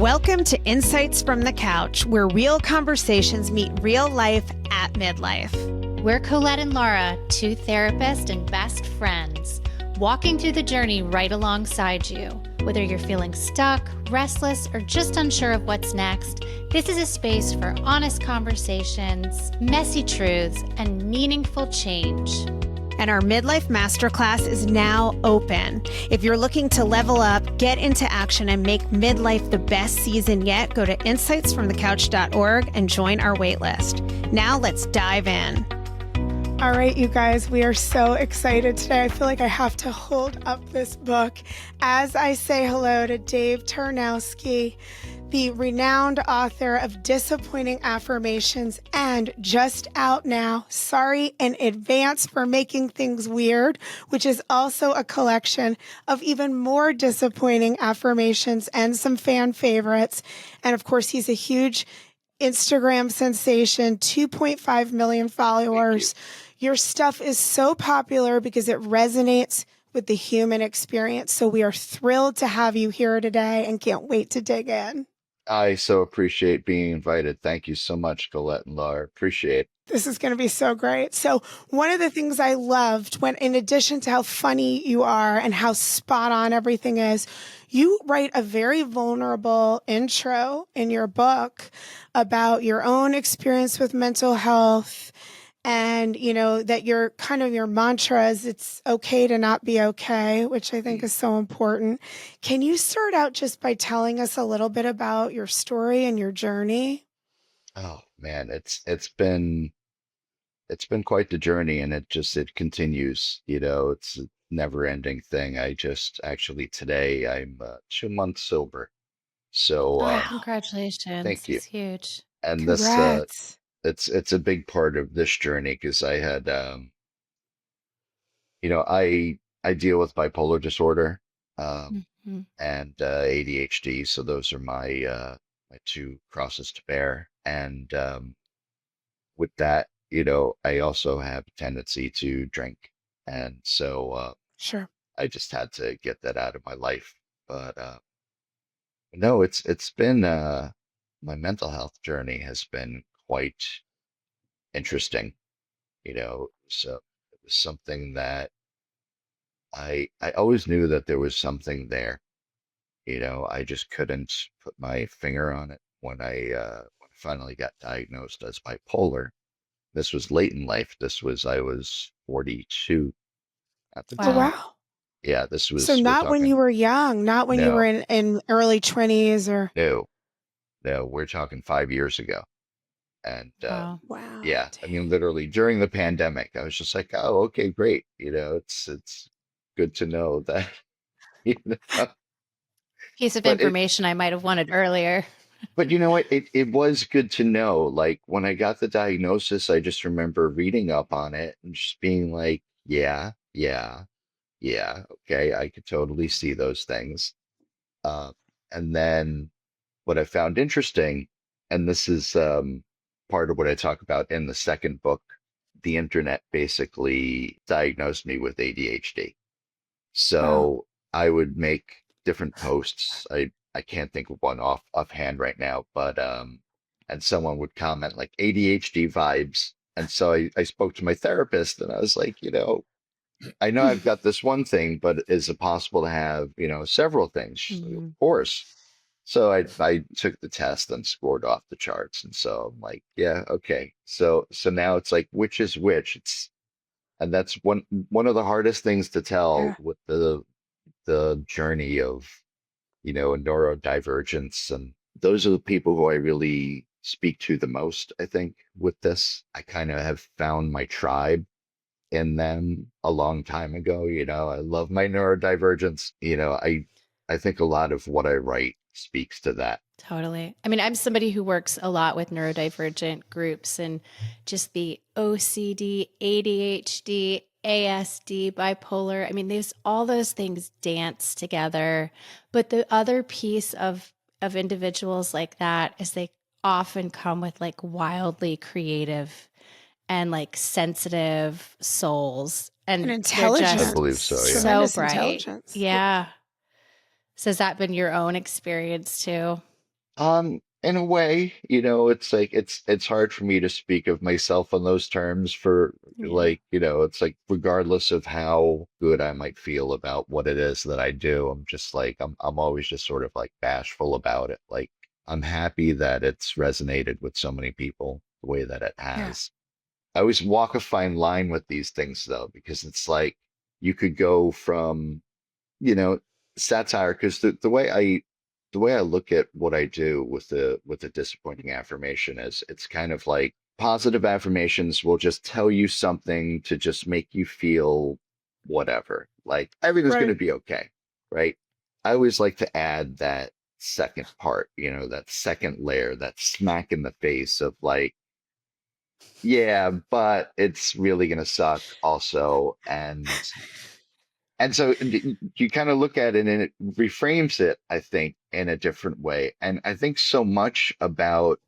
Welcome to Insights from the Couch, where real conversations meet real life at midlife. We're Colette and Laura, two therapists and best friends, walking through the journey right alongside you. Whether you're feeling stuck, restless, or just unsure of what's next, this is a space for honest conversations, messy truths, and meaningful change. And our Midlife Masterclass is now open. If you're looking to level up, get into action, and make midlife the best season yet, go to insightsfromthecouch.org and join our waitlist. Now let's dive in. All right, you guys, we are so excited today. I feel like I have to hold up this book as I say hello to Dave Tarnowski, the renowned author of Disappointing Affirmations and just out now, Sorry in Advance for Making Things Weird, which is also a collection of even more disappointing affirmations and some fan favorites. And of course, he's a huge Instagram sensation, 2.5 million followers. Your stuff is so popular because it resonates with the human experience. So we are thrilled to have you here today and can't wait to dig in. I so appreciate being invited. Thank you so much, Colette and Laura. Appreciate it. This is going to be so great. So one of the things I loved when, in addition to how funny you are and how spot on everything is, you write a very vulnerable intro in your book about your own experience with mental health. And, you know, that your kind of your mantra is it's okay to not be okay, which I think is so important. Can you start out just by telling us a little bit about your story and your journey? Oh man, it's been quite the journey, and it continues. You know, it's a never ending thing. I just actually today I'm 2 months sober. So Wow. Congratulations. thank you. It's huge. And Congrats. it's a big part of this journey because I had I deal with bipolar disorder Mhm. and ADHD, so those are my two crosses to bear. And with that, I also have a tendency to drink, and so Sure. I just had to get that out of my life. But no, it's been my mental health journey has been quite interesting. So it was something that I always knew that there was something there. I just couldn't put my finger on it. When I finally got diagnosed as bipolar, this was late in life. I was 42 at the Oh, Wow. time. wow. Yeah, So we're not when you talking, were young, not when you were no, in early 20s or, no, no, we're talking 5 years ago. And Wow. wow. yeah, I mean, Dang. literally during the pandemic, I was just like, oh, okay, great. It's good to know that, you know, Piece of but information I might have wanted earlier. you know what? It was good to know. Like when I got the diagnosis, I just remember reading up on it and just being like, yeah, yeah, yeah, okay, I could totally see those things. Uh, and then what I found interesting, and this is part of what I talk about in the second book, the internet basically diagnosed me with ADHD. Wow. So I would make different posts. I can't think of one offhand right now, but and someone would comment like ADHD vibes. And so I spoke to my therapist and I was like, I know I've got this one thing, but is it possible to have, several things? She's like, of Mhm. course. So I took the test and scored off the charts. And so I'm like, yeah, okay. So now it's like which is which? And that's one of the hardest things to tell Yeah. with the journey of, neurodivergence. And those are the people who I really speak to the most, I think, with this. I kind of have found my tribe in them a long time ago. I love my neurodivergence. I think a lot of what I write speaks to that. Totally. I mean, I'm somebody who works a lot with neurodivergent groups and just the OCD, ADHD, ASD, bipolar. I mean, there's all those things dance together. But the other piece of individuals like that is they often come with like wildly creative and like sensitive souls. And And they're I just believe so, intelligence, yeah. so tremendous bright. intelligence. Yeah. Yeah. So has that been your own experience too? In a way, it's like it's hard for me to speak of myself on those terms for Yeah. like, it's like regardless of how good I might feel about what it is that I do, I'm just like I'm always just sort of like bashful about it. Like I'm happy that it's resonated with so many people the way that it Yeah. has. I always walk a fine line with these things though, because it's like you could go from you know, satire because the way I look at what I do with the disappointing affirmation is it's kind of like positive affirmations will just tell you something to just make you feel whatever. Like everything's Right. gonna be okay, right? I always like to add that second part, that second layer, that smack in the face of like, yeah, but it's really gonna suck also. And so you kind of look at it and it reframes it, I think, in a different way. And I think so much about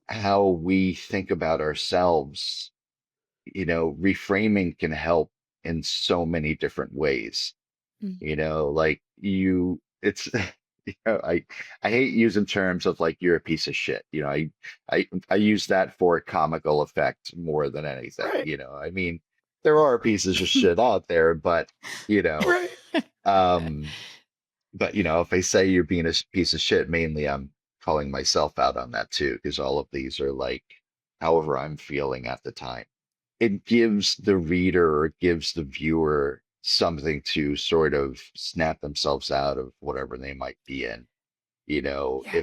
how we think about ourselves, reframing can help in so many different ways. Mm. Like it's, I hate using terms of like you're a piece of shit. I use that for comical effect more than anything. Right. I mean, there are pieces of shit out there, but you know, Right. um, if I say you're being a piece of shit, mainly I'm calling myself out on that too, because all of these are like however I'm feeling at the time. It gives the reader or it gives the viewer something to sort of snap themselves out of whatever they might be in. Yeah.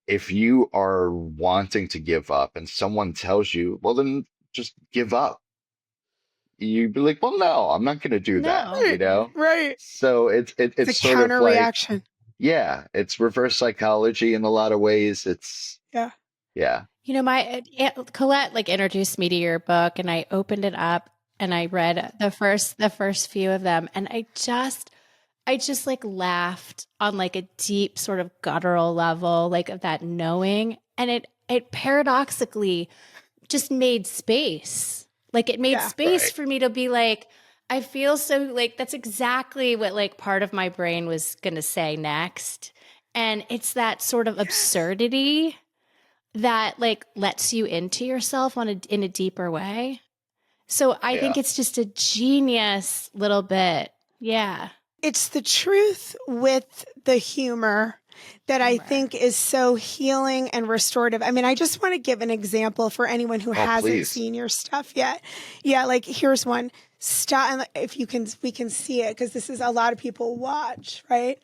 If you are wanting to give up and someone tells you, well, then just give up, you'd be like, well, no, I'm not going to do that, No. Right. Yeah. Right. So it's it, It's a it's sort of counter like, reaction. yeah, it's reverse psychology in a lot of ways. Yeah. Yeah, My Colette like introduced me to your book, and I opened it up and I read the first few of them, and I just like laughed on like a deep sort of guttural level, like of that knowing, and it paradoxically just made space. Like it made Yeah. space right. for me to be like, I feel so like that's exactly what like part of my brain was going to say next. And it's that sort of absurdity that like lets you into yourself in a deeper way. So I Yeah, think it's just a genius little bit. Yeah. It's the truth with the humor that I Humor. think is so healing and restorative. I mean, I just want to give an example for anyone who oh hasn't please. seen your stuff yet. Yeah, like here's one. Stop, and if you can, we can see it because this is a lot of people watch, right?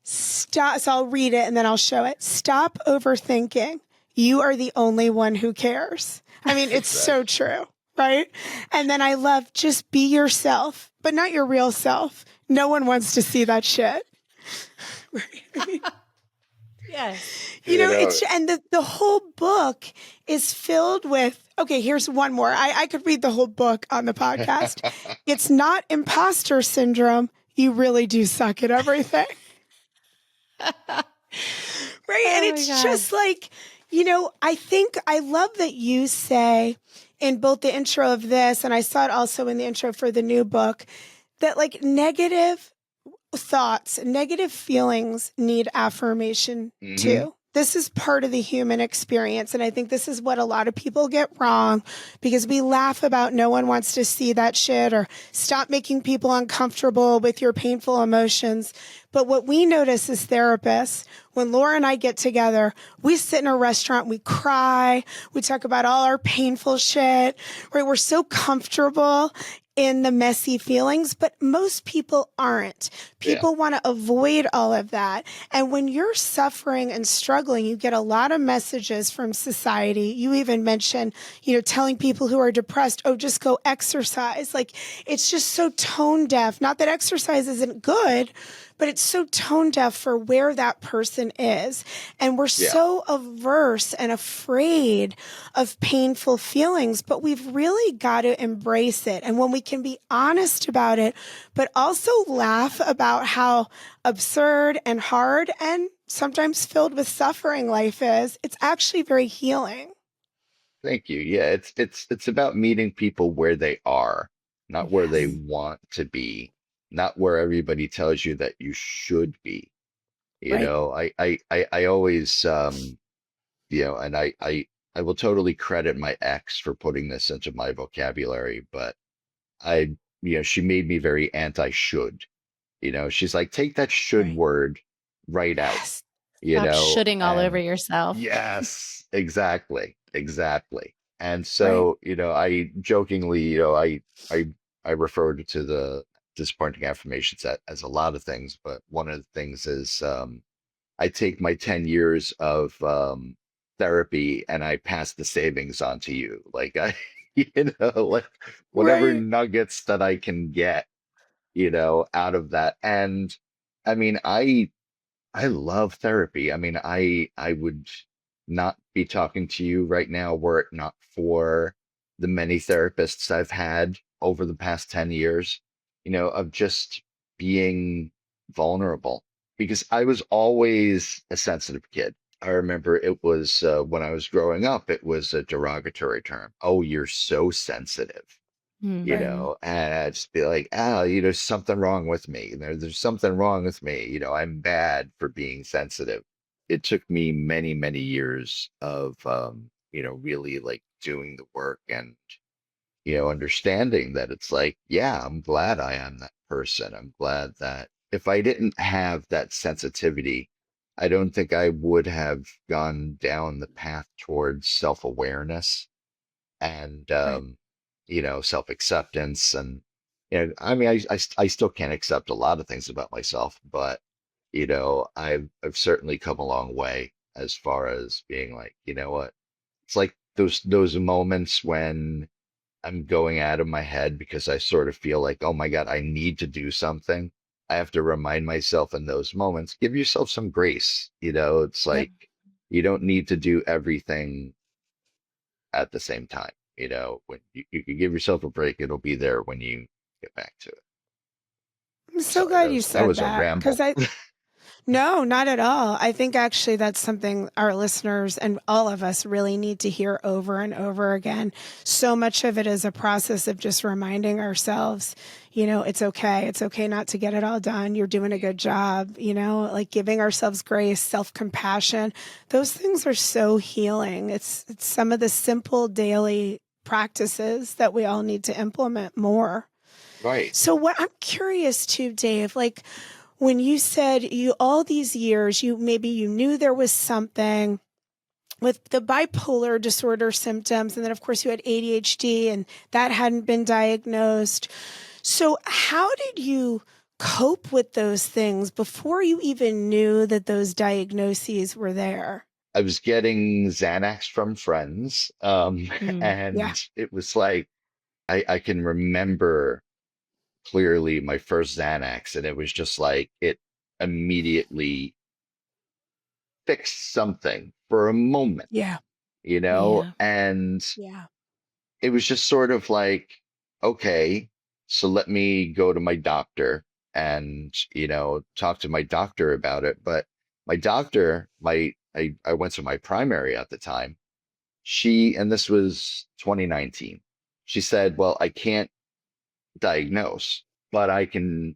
Stop. So I'll read it and then I'll show it. Stop overthinking. You are the only one who cares. I mean, it's so Exactly. true, right? And then I love just be yourself, but not your real self. No one wants to see that shit. Right? Yes. You you know, know it's and the whole book is filled with okay, here's one more. I could read the whole book on the podcast. It's not imposter syndrome. You really do suck at everything. Right. And Oh my it's God. just like, I think I love that you say in both the intro of this, and I saw it also in the intro for the new book, that like negative thoughts, negative feelings need affirmation hmm too. This is part of the human experience. And I think this is what a lot of people get wrong because we laugh about no one wants to see that shit or stop making people uncomfortable with your painful emotions. But what we notice as therapists, when Laura and I get together, we sit in a restaurant, we cry, we talk about all our painful shit, right? We're so comfortable in the messy feelings, but most people aren't. yeah, People want to avoid all of that. And when you're suffering and struggling, you get a lot of messages from society. You even mentioned, telling people who are depressed, oh, just go exercise. Like it's just so tone deaf. Not that exercise isn't good, but it's so tone deaf for where that person is. And we're yeah. so averse and afraid of painful feelings, but we've really got to embrace it. And when we can be honest about it, but also laugh about how absurd and hard and sometimes filled with suffering life is, it's actually very healing. Thank you. Yeah, it's about meeting people where they are, not where they Yes. want to be, not where everybody tells you that you should be. Right. I always, and I will totally credit my ex for putting this into my vocabulary, but she made me very anti-should. She's like, take that should Right. word right out, Yes. you Stop know, shooting all over and yourself. yes, exactly, exactly. And Right. so, I jokingly, I referred to the disappointing affirmations as a lot of things, but one of the things is I take my 10 years of therapy and I pass the savings on to you. Like like whatever Right. nuggets that I can get, out of that. And I mean, I love therapy. I mean, I would not be talking to you right now were it not for the many therapists I've had over the past 10 years, of just being vulnerable because I was always a sensitive kid. I remember it was when I was growing up, it was a derogatory term. Oh, you're so sensitive, Right. Mhm. and I'd just be like, oh, something wrong with me. There's something wrong with me. I'm bad for being sensitive. It took me many, many years of, really like doing the work and, understanding that it's like, yeah, I'm glad I am that person. I'm glad that if I didn't have that sensitivity, I don't think I would have gone down the path towards self-awareness and Right. self-acceptance. And I mean, I still can't accept a lot of things about myself, but I've certainly come a long way as far as being like, you know what, it's like those moments when I'm going out of my head because I sort of feel like, oh my God, I need to do something. I have to remind myself in those moments, give yourself some grace. It's Yep. like you don't need to do everything at the same time. When you can give yourself a break, it'll be there when you get back to it. I'm so Sorry, glad you that said was a that because ramble. no, not at all. I think actually that's something our listeners and all of us really need to hear over and over again. So much of it is a process of just reminding ourselves, it's okay. It's okay not to get it all done. You're doing a good job, like giving ourselves grace, self-compassion. Those things are so healing. It's some of the simple daily practices that we all need to implement more. Right. So what I'm curious too, Dave, like when you said you all these years, you knew there was something with the bipolar disorder symptoms, and then of course you had ADHD and that hadn't been diagnosed. So how did you cope with those things before you even knew that those diagnoses were there? I was getting Xanax from friends, Mm. Yeah. and it was like I can remember clearly my first Xanax, and it was just like it immediately fixed something for a moment, Yeah. Yeah. and Yeah. it was just sort of like, okay, so let me go to my doctor and, talk to my doctor about it. But my doctor, I went to my primary at the time. And this was 2019. She said, well, I can't diagnose, but I can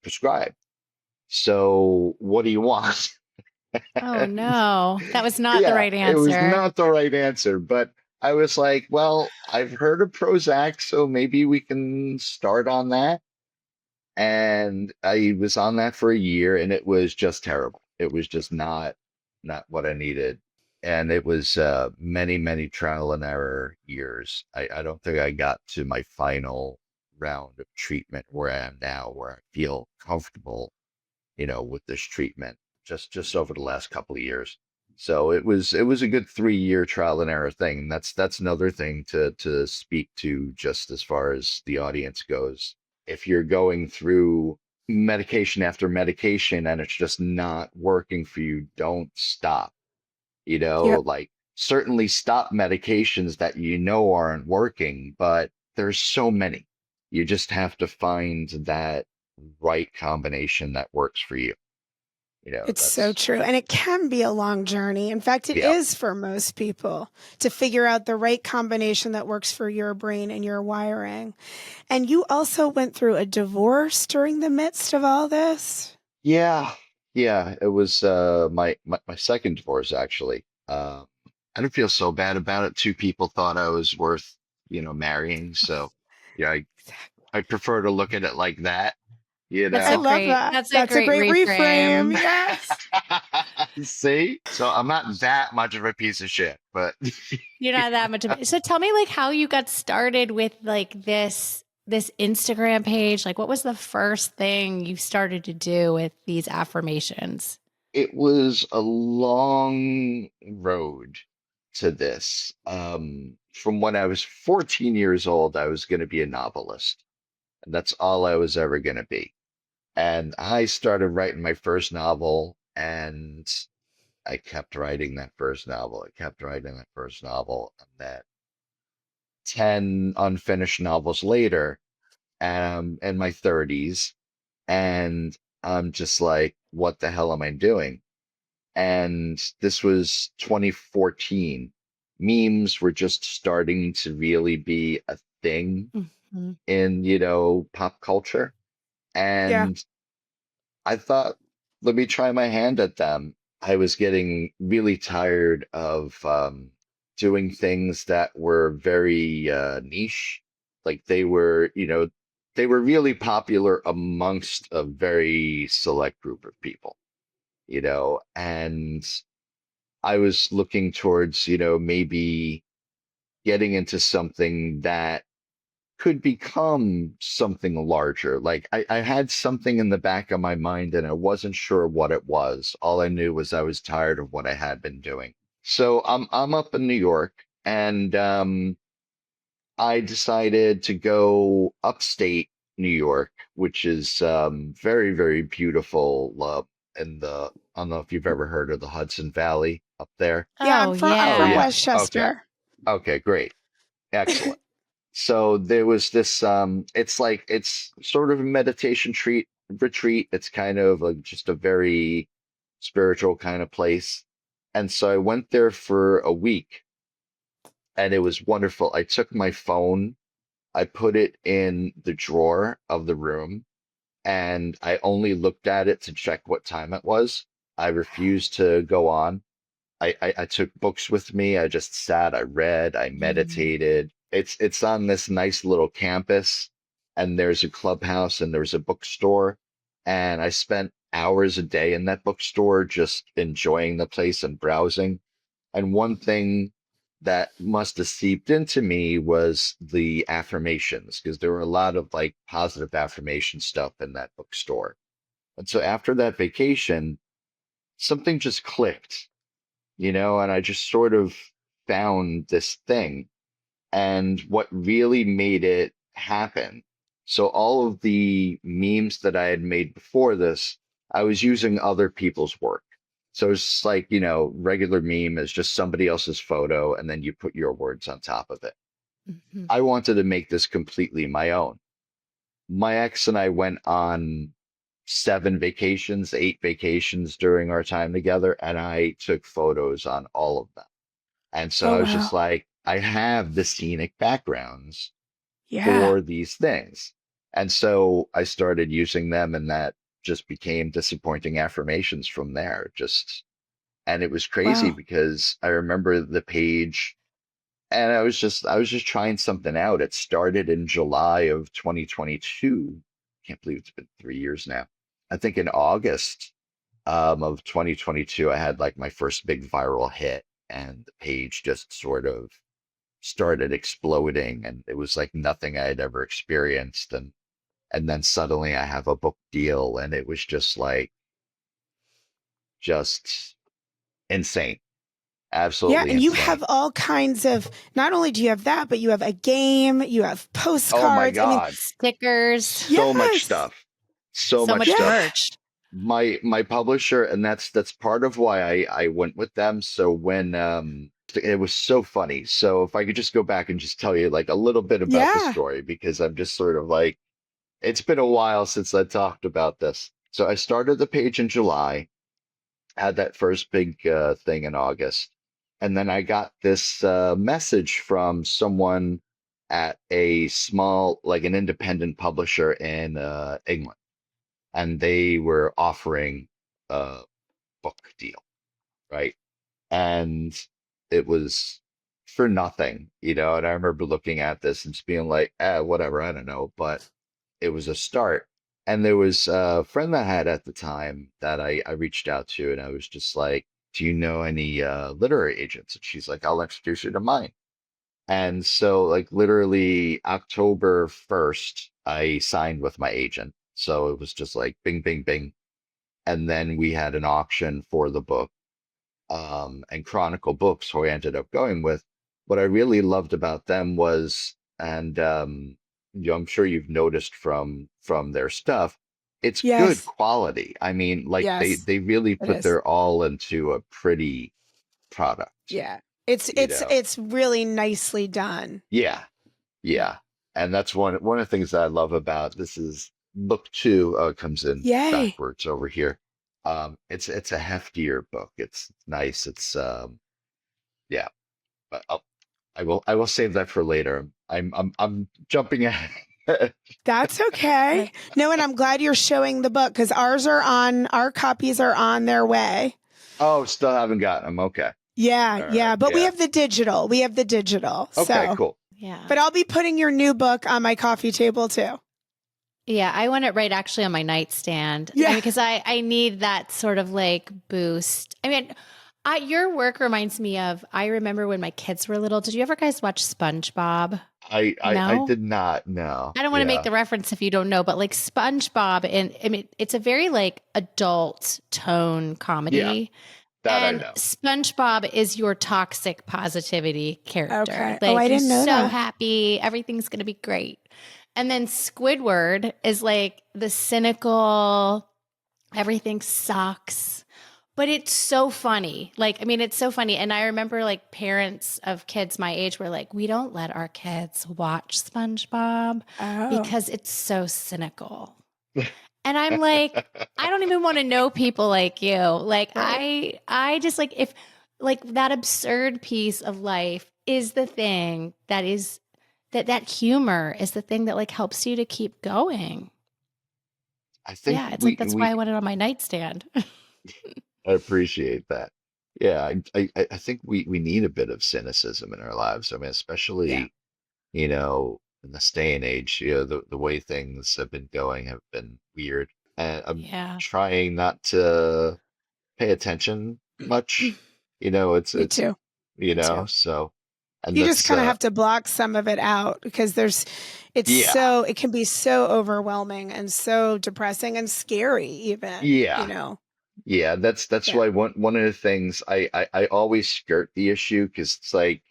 prescribe. So what do you want? Oh, no. That was not the Yeah, right it was answer. not the right answer, but I was like, well, I've heard of Prozac, so maybe we can start on that. And I was on that for a year and it was just terrible. It was just not what I needed. And it was many, many trial and error years. I don't think I got to my final round of treatment where I am now, where I feel comfortable with this treatment just over the last couple of years. So it was a good 3 year trial and error thing. And that's another thing to speak to just as far as the audience goes. If you're going through medication after medication and it's just not working for you, don't stop. Yep. Like certainly stop medications that aren't working, but there's so many. You just have to find that right combination that works for you. It's so That's, true. And it can be a long journey. In fact, it yeah. is for most people to figure out the right combination that works for your brain and your wiring. And you also went through a divorce during the midst of all this? Yeah. Yeah, it was my second divorce actually. I don't feel so bad about it. Two people thought I was worth, marrying. So yeah, I prefer to look at it like that, you That's I a know. love great that. that's a That's a great great reframe. reframe. Yes. See? So I'm not that much of a piece of shit, but You're not that much of it. So tell me like how you got started with like this Instagram page. Like what was the first thing you started to do with these affirmations? it was a long road to this. From when I was 14 years old, I was going to be a novelist, and that's all I was ever going to be. And I started writing my first novel, and I kept writing that first novel. I kept writing that first novel, and that 10 unfinished novels later, in my 30s, and I'm just like, what the hell am I doing? And this was 2014. Memes were just starting to really be a thing Mhm. in, pop culture. Yeah. And I thought, let me try my hand at them. I was getting really tired of doing things that were very niche. Like they were really popular amongst a very select group of people, and I was looking towards, maybe getting into something that could become something larger. Like I had something in the back of my mind and I wasn't sure what it was. All I knew was I was tired of what I had been doing. So I'm up in New York, and I decided to go upstate New York, which is very, very beautiful. I don't know if you've ever heard of the Hudson Valley up there. Yeah. Oh I'm Oh from yeah. yeah. Okay. Westchester. Okay, great. Excellent. So there was this it's sort of a meditation retreat. It's kind of just a very spiritual kind of place. And so I went there for a week, and it was wonderful. I took my phone, I put it in the drawer of the room, and I only looked at it to check what time it was. I refused to go on. I took books with me. I just sat, I read, I Mm. meditated. It's on this nice little campus, and there's a clubhouse and there's a bookstore. And I spent hours a day in that bookstore just enjoying the place and browsing. And one thing that must have seeped into me was the affirmations, because there were a lot of like positive affirmation stuff in that bookstore. And so after that vacation, something just clicked, and I just sort of found this thing. And what really made it happen, so all of the memes that I had made before this, I was using other people's work. So it's just like, regular meme is just somebody else's photo and then you put your words on top of it. Mhm. I wanted to make this completely my own. My ex and I went on 7 vacations, 8 vacations during our time together, and I took photos on all of them. And so Oh, I was wow. just like, I have the scenic backgrounds Yeah. for these things. And so I started using them, and that just became disappointing affirmations from there. And it was crazy Wow. because I remember the page, and I was just trying something out. It started in July of 2022. Can't believe it's been 3 years now. I think in August of 2022, I had like my first big viral hit, and the page just sort of started exploding, and it was like nothing I had ever experienced. And then suddenly I have a book deal, and it was just insane, Yeah, absolutely and you insane. have all kinds of, not only do you have that, but you have a game, you have Oh my postcards. I mean, God, Stickers, so much yes. stuff, so so much much Yeah. stuff. merch. My publisher, and that's part of why I went with them. So when it was so funny. So if I could just go back and just tell you like a little bit about the Yeah. story, because I'm just sort of like, it's been a while since I talked about this. So I started the page in July, had that first big thing in August, and then I got this message from someone at a small, like an independent publisher in England, and they were offering book deal, right? And it was for nothing, and I remember looking at this and just being like, whatever, I don't know, but it was a start. And there was a friend that I had at the time that I reached out to, and I was just like, do you know any literary agents? And she's like, I'll introduce you to mine. And so, like, literally October 1st, I signed with my agent. So it was just like bing, bing, bing. And then we had an auction for the book, and Chronicle Books, who I ended up going with. What I really loved about them was, and I'm sure you've noticed from their stuff, it's good Yes. quality. I mean, like Yes, they really it put is. their all into a pretty product, Yeah. It's you it's know. it's really nicely done. Yeah, yeah. And that's one of the things that I love about this is book two. It comes in Yay. backwards over here. It's a heftier book. It's nice. It's yeah. But I will save that for later. I'm jumping ahead. That's okay. No, and I'm glad you're showing the book because our copies are on their way. Oh, still haven't gotten them. Okay. Yeah, All right. yeah. But we Yeah. have the digital. We have the digital. Okay, So, cool. Yeah. but I'll be putting your new book on my coffee table too. Yeah, I want it right actually on my nightstand. Yeah. Because I need that sort of like boost. I mean, your work reminds me of, I remember when my kids were little. Did you ever guys watch SpongeBob? I No? did not know. I don't want to make Yeah. the reference if you don't know, but like SpongeBob, and I mean, it's a very like adult tone comedy. That I And know. SpongeBob is your toxic positivity character. Okay. Like, Oh, I didn't know he's so that. happy, everything's going to be great. And then Squidward is like the cynical, everything sucks. But it's so funny. Like, I mean, it's so funny. And I remember like parents of kids my age were like, we don't let our kids watch SpongeBob Oh. because it's so cynical. And I'm like, I don't even want to know people like you. Like, Right. I just like, if like that absurd piece of life is the thing that is that humor is the thing that like helps you to keep going. I think Yeah, it's like that's why I we want it on my nightstand. I appreciate that. Yeah, I think we need a bit of cynicism in our lives. I mean, Yeah. especially, in this day and age, the way things have been going have been weird. And I'm Yeah. trying not to pay attention much. It's Me too. Me too. so and You just that's kind of have to block some of it out because yeah, it can be so overwhelming and so depressing and scary even, yeah. Yeah, that's Yeah. why one of the things I always skirt the issue because it's like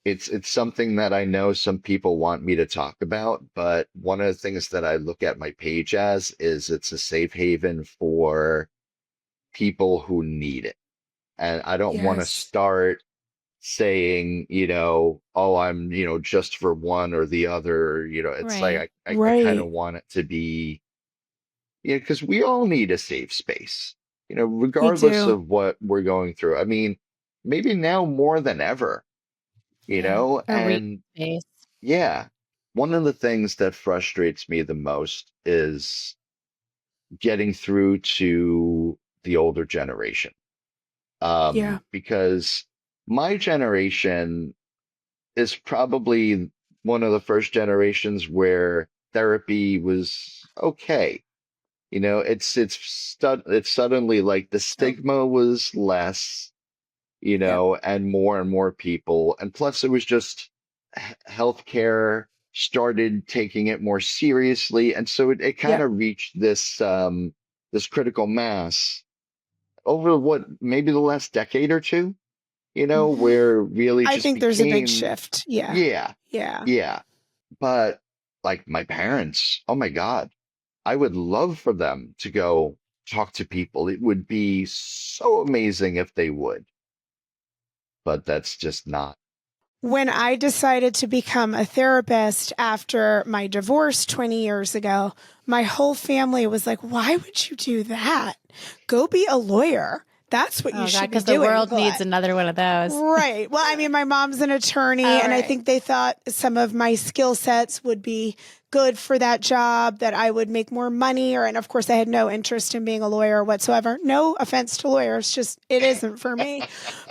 it's something that I know some people want me to talk about, but one of the things that I look at my page as is it's a safe haven for people who need it. And I don't want to Yes. start saying, oh, I'm, just for one or the other, it's Right. like I kind of Right. want it to be, because we all need a safe space, We regardless do. of what we're going through. I mean, maybe now more than ever, Yeah. A real and space. yeah, one of the things that frustrates me the most is getting through to the older generation. Yeah. Because my generation is probably one of the first generations where therapy was okay. It's suddenly like the Oh, stigma was less, yep. and more people. And plus, it was just healthcare started taking it more seriously, and so it kind Yep. of reached this critical mass over what maybe the last decade or two, Mhm. where really I just think there's a big became shift. Yeah. yeah, Yeah. yeah. But like my parents, oh my God, I would love for them to go talk to people. It would be so amazing if they would, but that's just not. When I decided to become a therapist after my divorce 20 years ago, my whole family was like, why would you do that? Go be a lawyer. That's what you Oh, God, should be because the doing, world needs Colette. another one of those. Right. Well, I mean, my mom's an attorney, All and I right. think they thought some of my skill sets would be good for that job, that I would make more money. And of course, I had no interest in being a lawyer whatsoever. No offense to lawyers, just it isn't for me.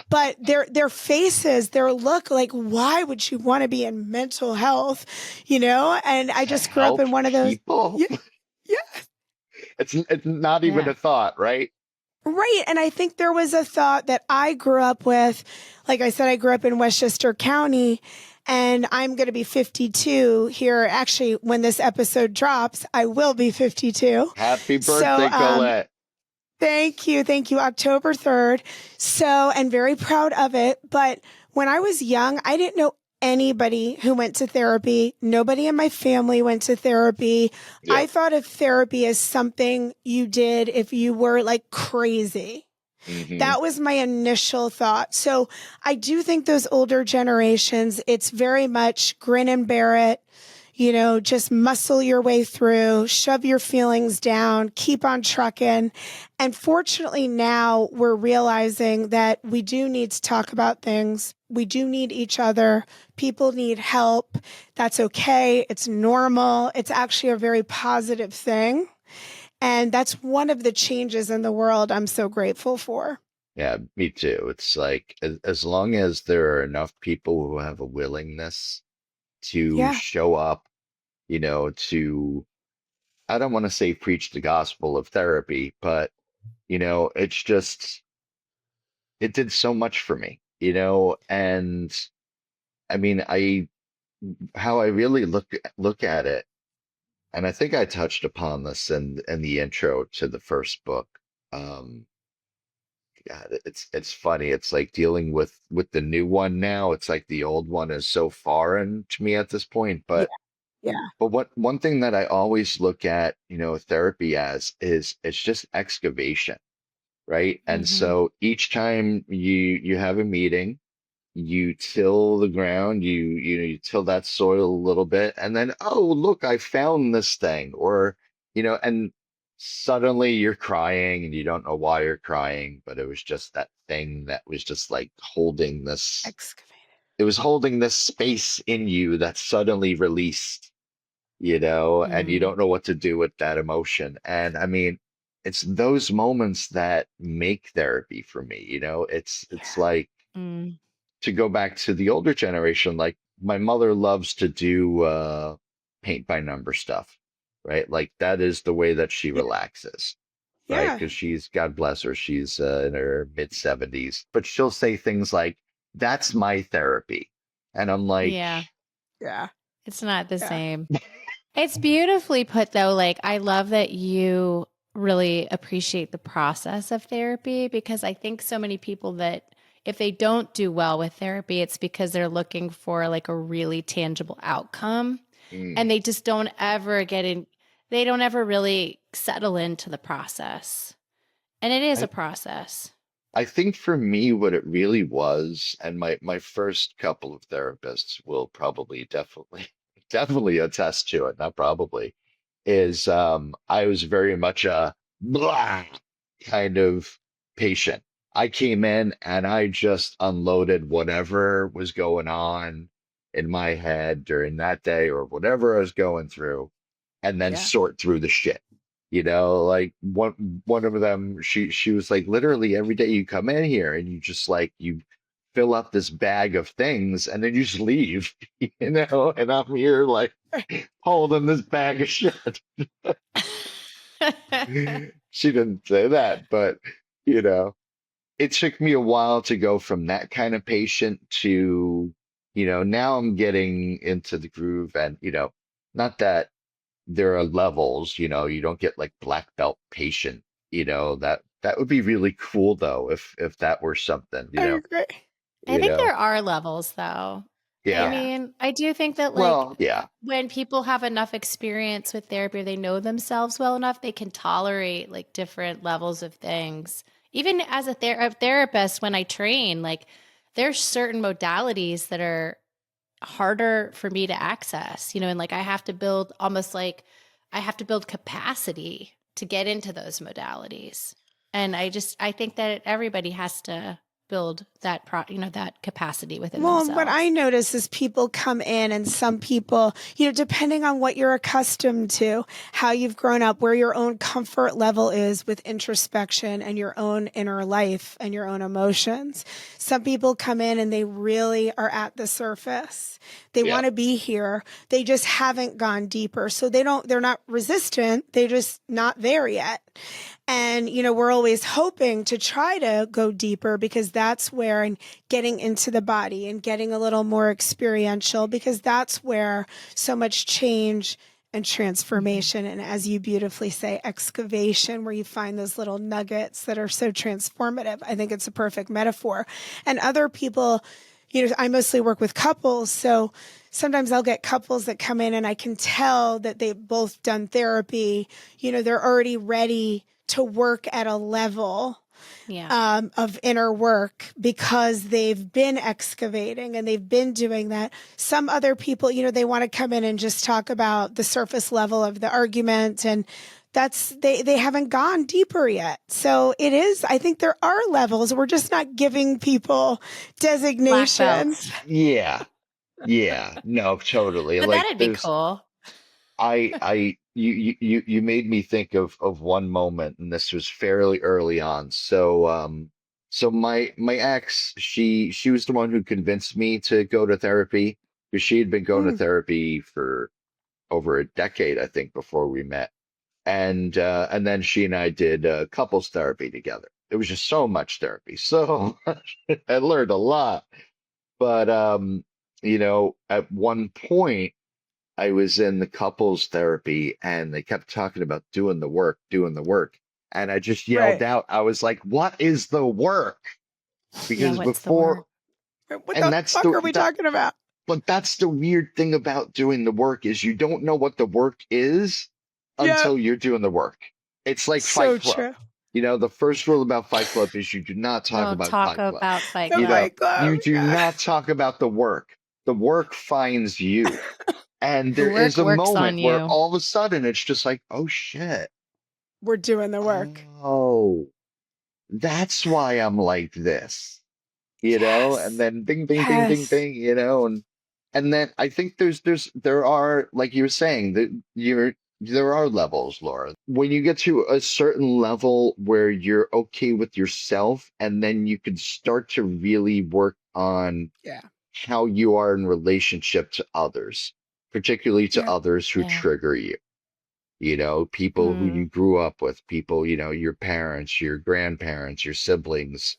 But their faces, their look, like, why would you want to be in mental health? And I To just grew up help in one of those. people? Yeah, yeah. It's not even Yeah. a thought, right? Right. And I think there was a thought that I grew up with. Like I said, I grew up in Westchester County, and I'm going to be 52 here. Actually, when this episode drops, I will be 52. Happy So, birthday, Colette. thank you. Thank you. October 3rd. So, and very proud of it. But when I was young, I didn't know anybody who went to therapy. Nobody in my family went to therapy. Yeah. I thought of therapy as something you did if you were like crazy. Mhm. That was my initial thought. So I do think those older generations, it's very much grin and bear it, just muscle your way through, shove your feelings down, keep on trucking. And fortunately now we're realizing that we do need to talk about things. We do need each other. People need help. That's okay. It's normal. It's actually a very positive thing. And that's one of the changes in the world I'm so grateful for. Yeah, me too. It's like as long as there are enough people who have a willingness to Yeah. show up, to, I don't want to say preach the gospel of therapy, but, it's just, it did so much for me, and I mean, how I really look at it, and I think I touched upon this in the intro to the first book. Um, God, it's funny. It's like dealing with the new one now. It's like the old one is so foreign to me at this point. Yeah. But Yeah. but what one thing that I always look at, therapy as is it's just excavation, right? And Mm-hmm. so each time you have a meeting, you till the ground, you till that soil a little bit, and then, oh, look, I found this thing, or and suddenly you're crying and you don't know why you're crying, but it was just that thing that was just like holding this, Excavated. it was holding this space in you that suddenly released, and you Mm. don't know what to do with that emotion. And I mean, it's those moments that make therapy for me, it's Yeah. like, Mm. to go back to the older generation, like my mother loves to do paint by number stuff, right? Like that is the way that she Yeah. relaxes, right? Yeah. Because God bless her, she's in her mid 70s, but she'll say things like, "That's my therapy," and I'm like, Yeah. Yeah. It's not the Yeah. same. It's beautifully put, though. Like, I love that you really appreciate the process of therapy, because I think so many people that if they don't do well with therapy, it's because they're looking for like a really tangible outcome, mm. and they just don't ever they don't ever really settle into the process. And it is a I process. I think for me, what it really was, and my first couple of therapists will probably definitely attest to it, not probably, is I was very much a blah kind of patient. I came in and I just unloaded whatever was going on in my head during that day or whatever I was going through, and then Yeah. sort through the shit. Like one of them, she was like, literally every day you come in here and you just like you fill up this bag of things and then you just leave, and I'm here like holding this bag of shit. She didn't say that, but you know, it took me a while to go from that kind of patient to, now I'm getting into the groove, and, not that there are levels, you don't get like black belt patient, that would be really cool though, if that were something, I agree. I you think know, there are levels, though. I yeah. Yeah. mean, I do think that, like, Well, yeah, when people have enough experience with therapy, or they know themselves well enough, they can tolerate like different levels of things. Even as a therapist, when I train, like, there's certain modalities that are harder for me to access, and like I have to build capacity to get into those modalities. And I think that everybody has to build that that capacity within Well, what I themselves. notice is people come in and some people, depending on what you're accustomed to, how you've grown up, where your own comfort level is with introspection and your own inner life and your own emotions. Some people come in and they really are at the surface. They Yeah. want to be here. They just haven't gone deeper. So they're not resistant. They're just not there yet. And, we're always hoping to try to go deeper because that's where, and getting into the body and getting a little more experiential, because that's where so much change and transformation, and as you beautifully say, excavation, where you find those little nuggets that are so transformative. I think it's a perfect metaphor. And other people, I mostly work with couples. So sometimes I'll get couples that come in and I can tell that they've both done therapy. They're already ready to work at a level of inner work because they've been excavating and they've been doing that. Some other people, they want to come in and just talk about the surface level of the argument, and they haven't gone deeper yet. So it is, I think there are levels. We're just not giving people designations. Yeah. Yeah. No, totally. But Like that'd be cool. you made me think of one moment, and this was fairly early on. So my ex, she was the one who convinced me to go to therapy, because she had been going to therapy for over a decade, I think, before we met. And then she and I did couples therapy together. It was just so much therapy. So I learned a lot. But at one point I was in the couples therapy and they kept talking about doing the work, doing the work. And I just yelled Right. out, I was like, what is the work? Because what's the word? What and the that's fuck are we talking about? but that's the weird thing about doing the work, is you don't know what the work is Yeah. until you're doing the work. It's like So Fight Club. true. The first rule about Fight Club is you do not talk We'll about talk Fight Club. about Fight The Club. Fight Club. You do Yeah. not talk about the work. The work finds you. And The there work is a works moment on where you. all of a sudden it's just like, oh shit. We're doing the work. Oh, that's why I'm like this. And Yes. then ding, ding, ding, ding, Yes. ding, and then I think there are, like you were saying, there are levels, Laura. When you get to a certain level where you're okay with yourself, and then you can start to really work on Yeah. how you are in relationship to others, particularly to Yeah. others who Yeah. trigger you. People who you grew up with, people, your parents, your grandparents, your siblings.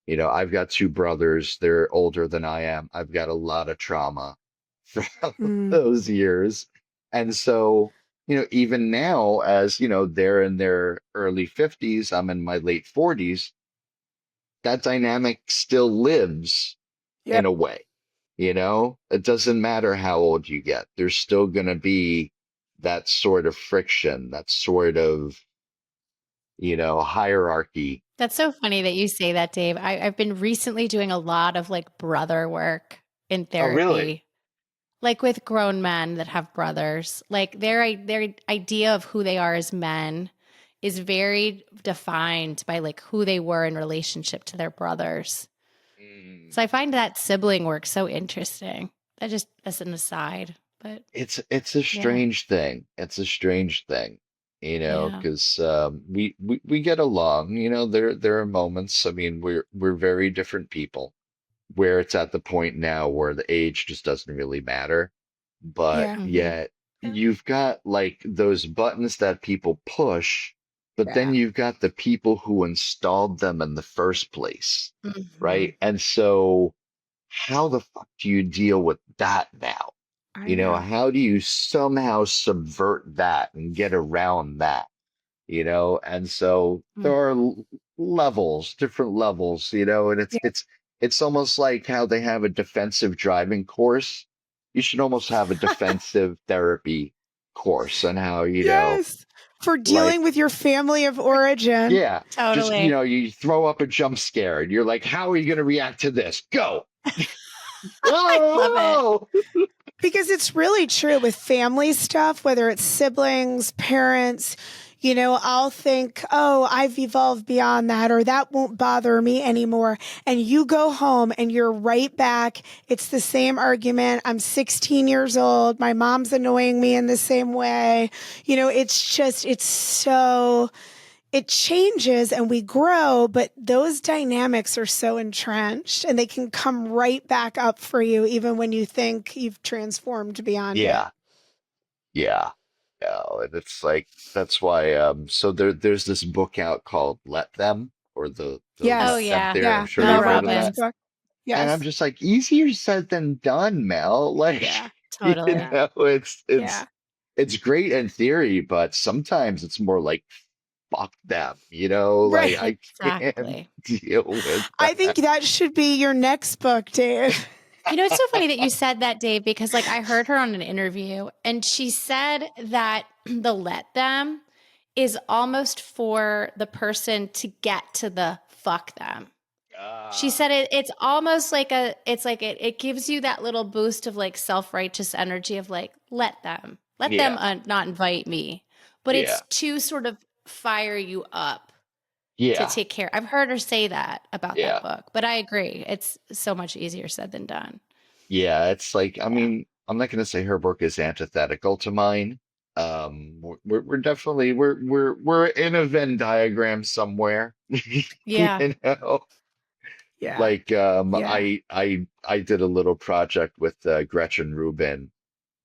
I've got two brothers. They're older than I am. I've got a lot of trauma from Mm. those years. And so, even now, as they're in their early 50s, I'm in my late 40s, that dynamic still lives in Yep. a way. It doesn't matter how old you get, there's still going to be that sort of friction, that sort of, hierarchy. That's so funny that you say that, Dave. I've been recently doing a lot of like brother work in Oh, really? therapy, like with grown men that have brothers. Like their idea of who they are as men is very defined by like who they were in relationship to their brothers. So I find that sibling work so interesting. That just as an aside, but It's a strange thing. It's a strange thing, yeah. because we get along. There are moments. I mean, we're very different people. Where it's at the point now where the age just doesn't really matter, but Yeah. yet Yeah. you've got like those buttons that people push, but then Yeah. you've got the people who installed them in the first place, Mhm. right? And so, how the fuck do you deal with that now? I know. How do you somehow subvert that and get around that? And so there Mm. are levels, different levels, and Yeah. it's almost like how they have a defensive driving course. You should almost have a defensive therapy course on how, Yes. For like, dealing with your family of origin. yeah, just, Totally. you throw up a jump scare and you're like, how are you going to react to this? Go. I love it. Oh, Because it's really true with family stuff, whether it's siblings, parents, I'll think, oh, I've evolved beyond that, or that won't bother me anymore. And you go home and you're right back. It's the same argument. I'm 16 years old. My mom's annoying me in the same way. It changes and we grow, but those dynamics are so entrenched and they can come right back up for you, even when you think you've transformed beyond it. Yeah. Yeah. And it's like that's why so there's this book out called Let Them, or the Yes. Oh, Let Them yeah. Theory. I'm Yeah. sure Mel Mel you've heard of Robbins' that. Robbins. book. And I'm Yes. just like, easier said than done, Mel. Like, Yeah. Totally. Yeah. it's Yeah. it's great in theory, but sometimes it's more like fuck them, like Right. I can't Exactly. deal with I think that. that should be your next book, Dave. It's so funny that you said that, Dave, because like I heard her on an interview and she said that the let them is almost for the person to get to the fuck them. She said it's almost like it gives you that little boost of like self-righteous energy of like, let them Yeah, not invite me. But yeah, it's to sort of fire you up to yeah, take care. I've heard her say that about that yeah, book, but I agree. It's so much easier said than done. yeah. It's like, I Yeah. mean, I'm not gonna say her work is antithetical to mine. We're definitely we're in a Venn diagram somewhere. Yeah. know? Yeah. Like Yeah. I did a little project with Gretchen Rubin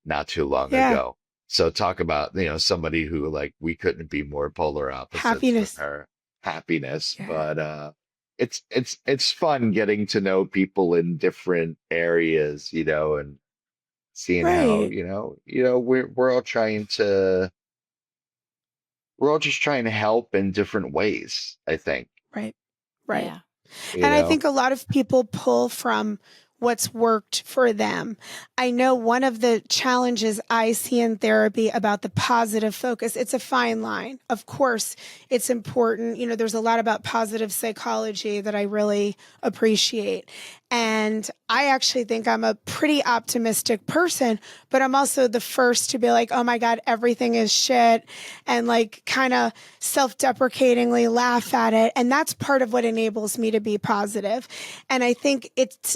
not too long Yeah. ago. So talk about, somebody who like we couldn't be more polar opposites with Happiness. her happiness. Yeah. But it's fun getting to know people in different areas, and seeing how, Right. we're all just trying to help in different ways, I think. Right. Right. Yeah. You And I know? think a lot of people pull from what's worked for them. I know one of the challenges I see in therapy about the positive focus, it's a fine line. Of course, it's important. There's a lot about positive psychology that I really appreciate. And I actually think I'm a pretty optimistic person, but I'm also the first to be like, oh my God, everything is shit, and like kind of self-deprecatingly laugh at it. And that's part of what enables me to be positive. And I think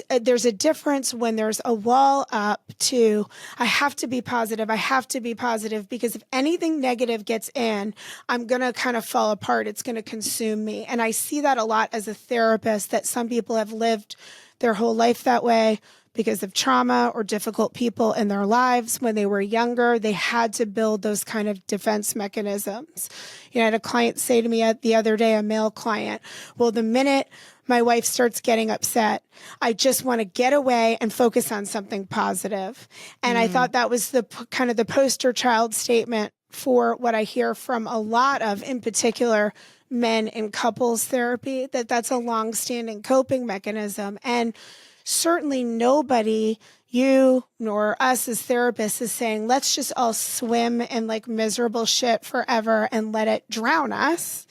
there's a difference when there's a wall up to, I have to be positive. I have to be positive because if anything negative gets in, I'm going to kind of fall apart. It's going to consume me. And I see that a lot as a therapist, that some people have lived their whole life that way because of trauma or difficult people in their lives. When they were younger, they had to build those kind of defense mechanisms. I had a client say to me the other day, a male client, well, the minute my wife starts getting upset, I just want to get away and focus on something positive. And I thought that was the kind of the poster child statement for what I hear from a lot of, in particular, men in couples therapy, that's a long-standing coping mechanism. And certainly nobody, you nor us as therapists, is saying, let's just all swim in like miserable shit forever and let it drown us.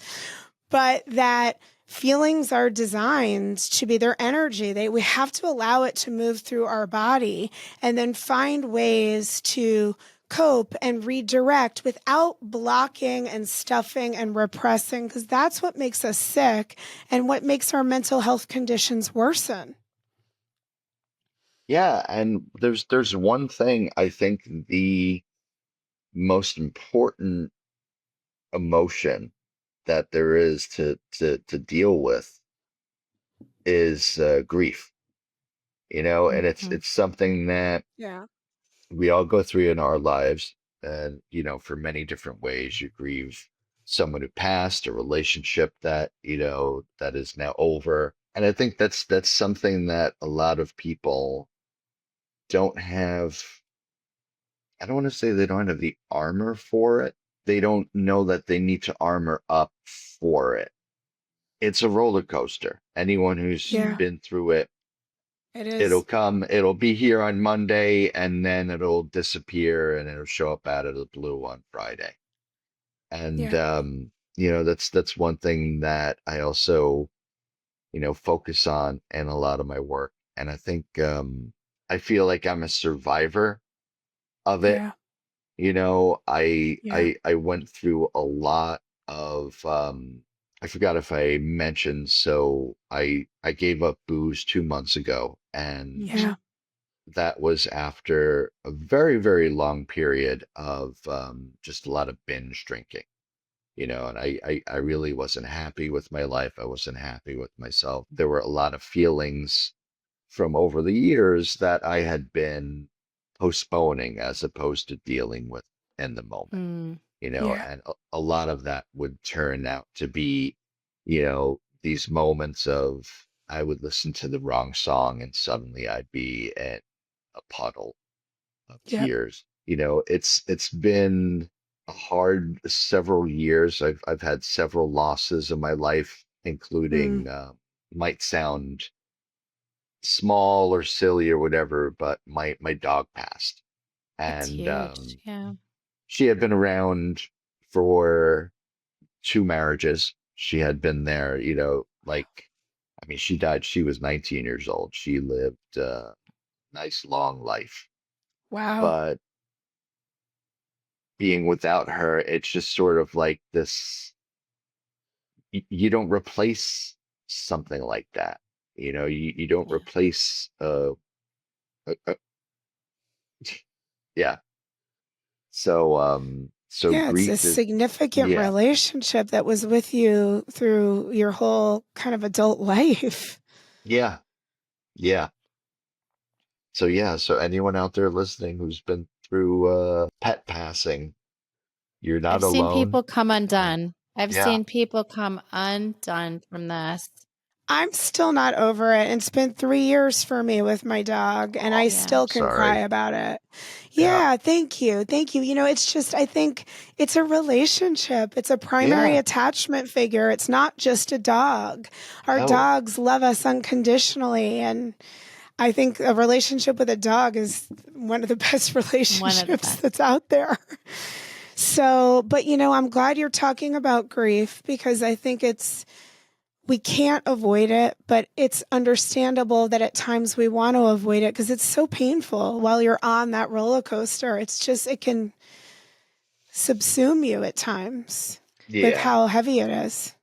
But that feelings are designed to be their energy. We have to allow it to move through our body and then find ways to cope and redirect without blocking and stuffing and repressing, because that's what makes us sick and what makes our mental health conditions worsen. Yeah, and there's one thing I think the most important emotion that there is to deal with is grief, and it's something that Yeah. we all go through in our lives, and for many different ways. You grieve someone who passed, a relationship that that is now over, and I think that's something that a lot of people don't have. I don't want to say they don't have the armor for it. They don't know that they need to armor up for it. It's a roller coaster. Anyone who's Yeah, been through it, it it'll is. come, it'll be here on Monday, and then it'll disappear and it'll show up out of the blue on Friday. And Yeah. that's one thing that I also, focus on in a lot of my work. And I think I feel like I'm a survivor of it. Yeah. Yeah. I went through a lot of I forgot if I mentioned, so I gave up booze 2 months ago, and Yeah. that was after a very, very long period of just a lot of binge drinking, and I really wasn't happy with my life. I wasn't happy with myself. There were a lot of feelings from over the years that I had been postponing as opposed to dealing with in the moment, Mm. Yeah. and a lot of that would turn out to be, these moments of I would listen to the wrong song and suddenly I'd be in a puddle of Yep. tears. It's been a hard several years. I've had several losses in my life, Mm. including might sound small or silly or whatever, but my dog passed, That's and huge. Yeah. she had been around for two marriages. She had been there, like I mean, she died. She was 19 years old. She lived a nice long life, Wow. but being without her, it's just sort of like this. You don't replace something like that. You don't Yeah. replace a yeah. So Yeah, it's a grief is significant yeah, relationship that was with you through your whole kind of adult life. yeah, yeah. So yeah, so anyone out there listening who's been through pet passing, you're not I've seen alone. people come undone. I've Yeah. seen people come undone from this. I'm still not over it. It's been 3 years for me with my dog, and Oh, I Yeah. still can cry sorry. about it. Yeah. Yeah, thank you. Thank you. It's just, I think it's a relationship, it's a primary Yeah. attachment figure. It's not just a dog. Our No. dogs love us unconditionally. And I think a relationship with a dog is one of the best One of the relationships best. that's out there. So, but I'm glad you're talking about grief because I think we can't avoid it, but it's understandable that at times we want to avoid it because it's so painful while you're on that roller coaster. It can subsume you at times with Yeah. how heavy it is.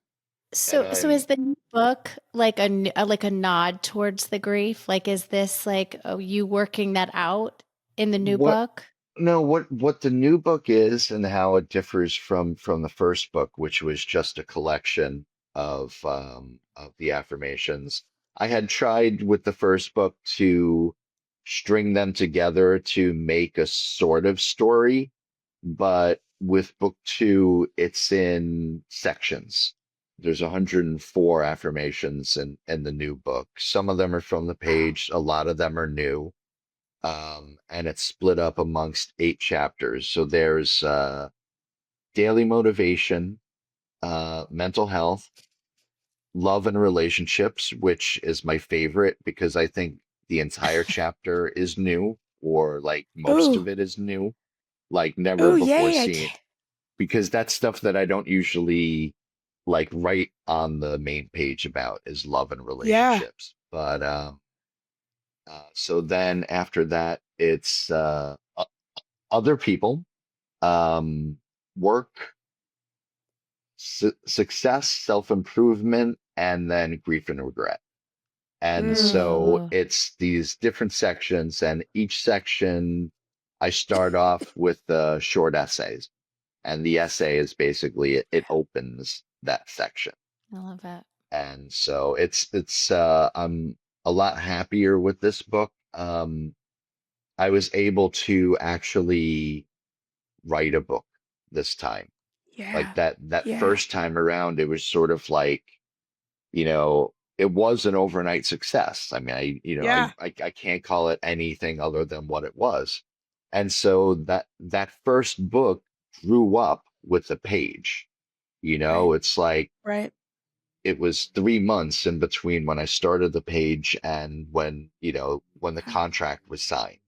And So is I'm the new book like like a nod towards the grief? Like, is this like, oh, you working that out in the new what book? no, what the new book is and how it differs from the first book, which was just a collection of the affirmations. I had tried with the first book to string them together to make a sort of story, but with book two, it's in sections. There's 104 affirmations in the new book. Some of them are from the Wow. page, a lot of them are new, and it's split up amongst 8 chapters. So there's daily motivation, mental health, love and relationships, which is my favorite because I think the entire chapter is new, or like most Ooh, of it is new, like never ooh, before yay. seen, because that's stuff that I don't usually like write on the main page about is love and Yeah, relationships. But so then after that, it's other people, um, work, success, self-improvement, and then grief and regret. And mm, so Ooh. it's these different sections, and each section I start off with short essays. And the essay is basically it opens that section. I love it. And so it's I'm a lot happier with this book. I was able to actually write a book this time. Like yeah, that yeah, first time around, it was sort of like, it was an overnight success. I mean, yeah, I can't call it anything other than what it was. And so that first book grew up with the page. right, It's like right. it was 3 months in between when I started the page and when the Wow. contract was signed.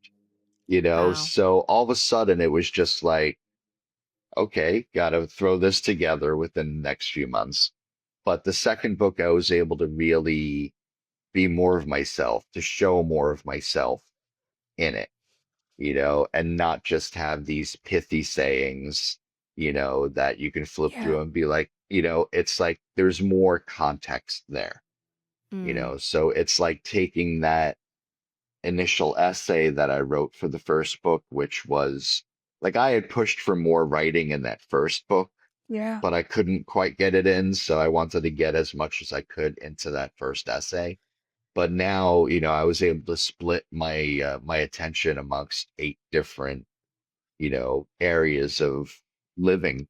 Wow. So all of a sudden it was just like, okay, gotta throw this together within the next few months. But the second book, I was able to really be more of myself, to show more of myself in it. and not just have these pithy sayings, that you can flip Yeah. through and be like, it's like there's more context there, Mm. so it's like taking that initial essay that I wrote for the first book, which was like I had pushed for more writing in that first book, Yeah. but I couldn't quite get it in. So I wanted to get as much as I could into that first essay. But now, I was able to split my attention amongst 8 different, areas of living,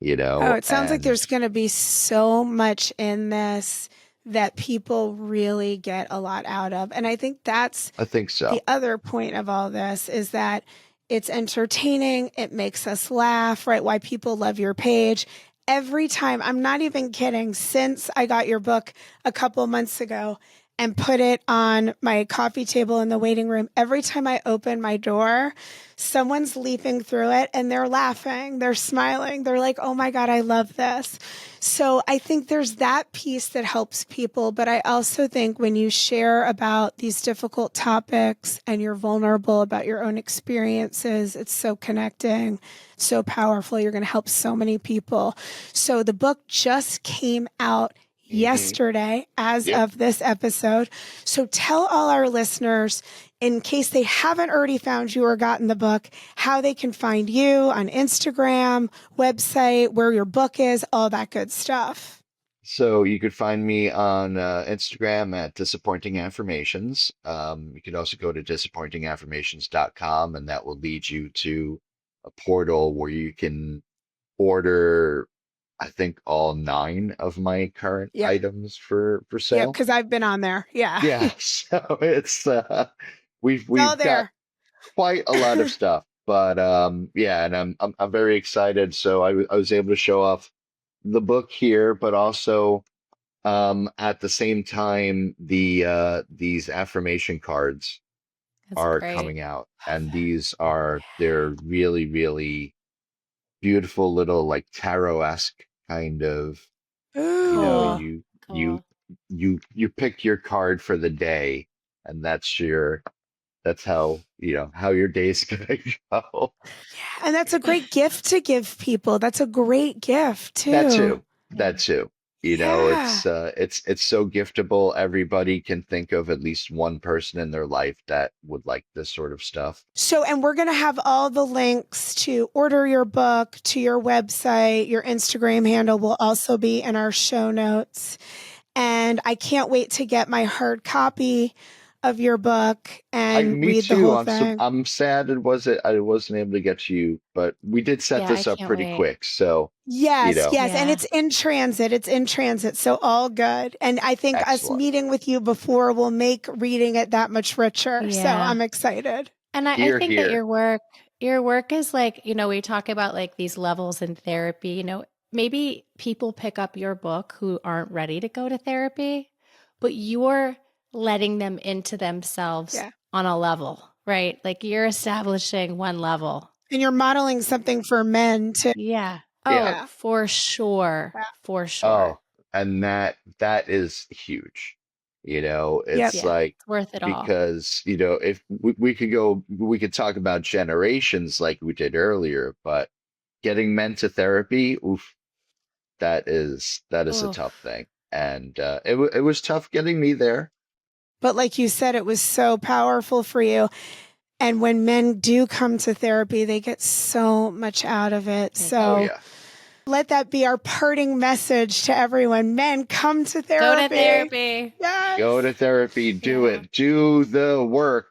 Oh, it sounds like and there's going to be so much in this that people really get a lot out of. And I think that's I think the so. other point of all this is that it's entertaining. It makes us laugh, right? Why people love your page. Every time, I'm not even kidding, since I got your book a couple months ago and put it on my coffee table in the waiting room, every time I open my door, someone's leaping through it and they're laughing, they're smiling, they're like, oh my God, I love this. So I think there's that piece that helps people. But I also think when you share about these difficult topics and you're vulnerable about your own experiences, it's so connecting, so powerful. You're going to help so many people. So the book just came out yesterday as Yep. of this episode. So tell all our listeners, in case they haven't already found you or gotten the book, how they can find you on Instagram, website, where your book is, all that good stuff. So you could find me on Instagram at Disappointing Affirmations. You could also go to disappointingaffirmations.com, and that will lead you to a portal where you can order, I think, all 9 of my current Yep. items for Yep, sale. because I've been on there. Yeah. Yeah, so it's we've It's all got there. quite a lot of stuff, but yeah, and I'm very excited. So I was able to show off the book here, but also at the same time these affirmation cards That's are great. coming out, and they're really, really beautiful little like tarot-esque kind of, Ooh. you Cool. you pick your card for the day, and that's how your day's gonna go. And that's a great gift to give people. That's a great gift That too. too. That too. Yeah. It's so giftable. Everybody can think of at least one person in their life that would like this sort of stuff. So, and we're going to have all the links to order your book, to your website, your Instagram handle will also be in our show notes. And I can't wait to get my hard copy of your book and Me read the too. whole thing. I'm sad I wasn't able to get to you, but we did set Yeah, this I up can't pretty wait. quick. So, Yes, know, yes. And Yeah. it's in transit. It's in transit. So all good. And I think us excellent. meeting with you before will make reading it that much richer. So Yeah. I'm excited. And I Here, think that here. your work is like, we talk about like these levels in therapy, maybe people pick up your book who aren't ready to go to therapy, but you're letting them into themselves Yeah. on a level, right? Like you're establishing one level. And you're modeling something for men too. Yeah. Yeah. Oh, for sure. Yeah. For sure. Oh, and that is huge. Yep. It's Yeah. like, It's worth it all. because, if we could talk about generations like we did earlier, but getting men to therapy, oof, that is a Oof. tough thing. And it was tough getting me there. But like you said, it was so powerful for you. And when men do come to therapy, they get so much out of it. They So Oh yeah. let that be our parting message to everyone. Men, come to Go therapy. to therapy. Yes. Go to therapy, do Yeah. it, do the work,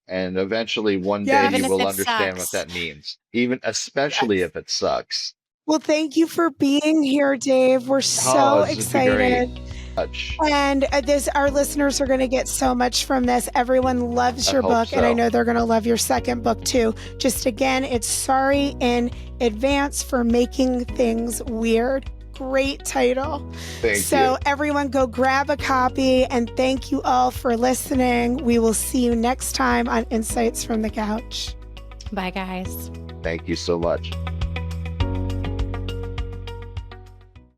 and eventually one Yes. day Even you if will it understand what sucks. that means. Especially Yes. if it sucks. Well, thank you for being here, Dave. We're so This has been great. excited. Much. And our listeners are going to get so much from this. Everyone loves I your hope book, and I so. know they're going to love your second book too. Just again, it's Sorry in Advance for Making Things Weird. Great title. Thank So you. everyone go grab a copy, and thank you all for listening. We will see you next time on Insights from the Couch. Bye, guys. Thank you so much.